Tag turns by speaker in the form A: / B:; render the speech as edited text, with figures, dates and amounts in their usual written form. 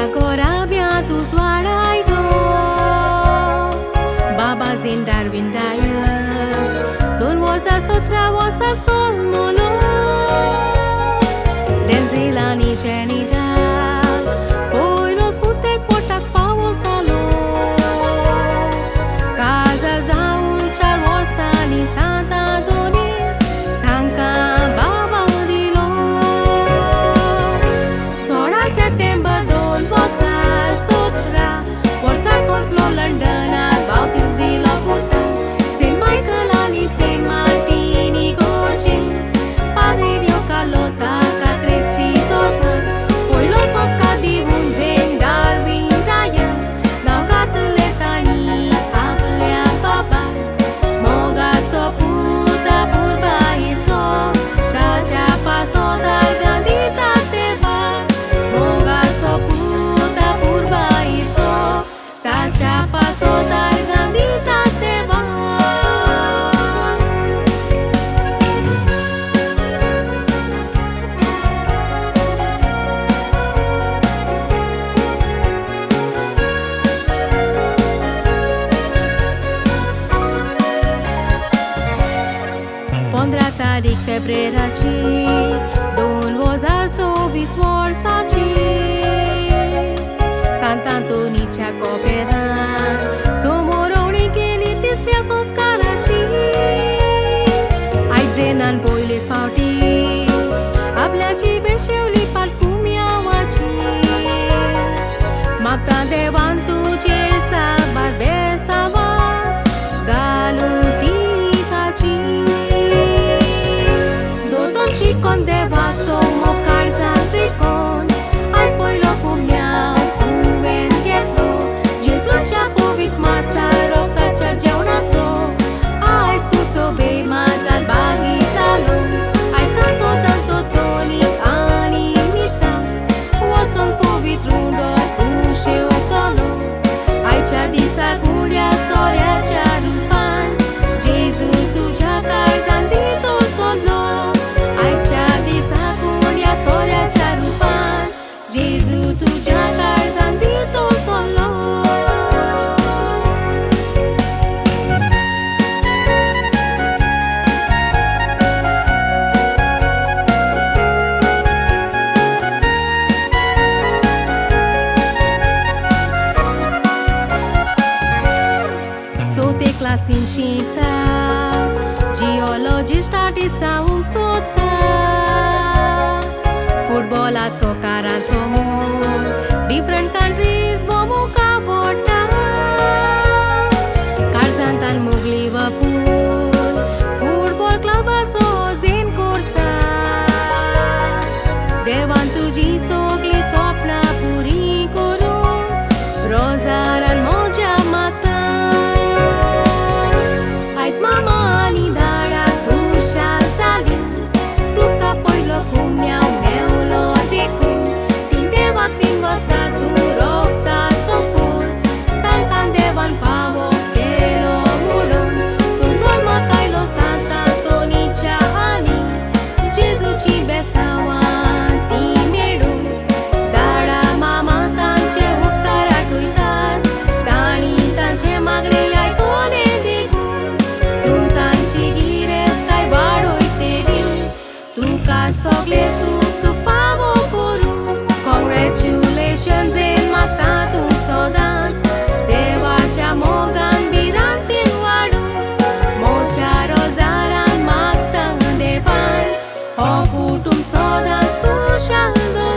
A: Korabiatus waraido Baba Zin Darwin Dias Don was a sotra was a son molo Lenzilani Chenita Poilos putek portak favos alo Casa zaun chal warsani Santa Doni Tanka Baba Dilo Sora September Don Votar Sotra Warsa Conslo London Bautis Dila Puta Saint Michael ani Saint Martini Gochi Paderio Calota Ca Cristi Totan Poilos Oscar Divun Zen Darwin Dias Now Cateletani Aplea Baba Mogato Puta Purba Ito Dacia Paso Dar Gandita Teva Mogato Puta Purba Ito Dacia Paso Dar Gandita Teva Pondra tarik febreraci Don vozar sovis vorsaci Sant'Antoni cea cooperan Somoroni gelitis riasos calaci Ai zenan poiles pauti Ablaci beșeuli palcumiawaci Magda devantu ce sabar besava Galuti caci Doton și condevațo mocar zantricon Ai spoilo cum iau Uven ghetto Jesu cea povit masa Rocta cea geunazzo Ai stu sobei mazal bagi salon Ai stan sotas dotonic ani misak Wason povit rundo Tușe otolo Ai cea disa gulia soria cea rupan Jesu tu cea carzan dito solo Ai cea disa gulia soria cea rupan Jesu tu cea carzan dito solo Sote clasin shita Geologist artista un sota Football at soccer and so more Different countries bomo ka vota Karzantan mug Liverpool Football club at so zin kurta Devan tuji sogli sopna puri koru Rosaran moja mata Ais mamani dara crucial salim Tuca poilo cum iau meu lo decum Tinde vac din vasta tu rocta zofur Tancan devan favo kelo mulon Tun sol macai lo santa tonicea ani Jesu ci besawan timerun Dara mama tance ukkara tuitat Tani tance magre ai kone degun Tu tanci gires kai vadoi teriu Tu ca sogle suk favo koru Congratulations in maktatun sodans Deva cea mogan birantin vadu Mocha rozaran maktan devan Hokutum sodans kushal do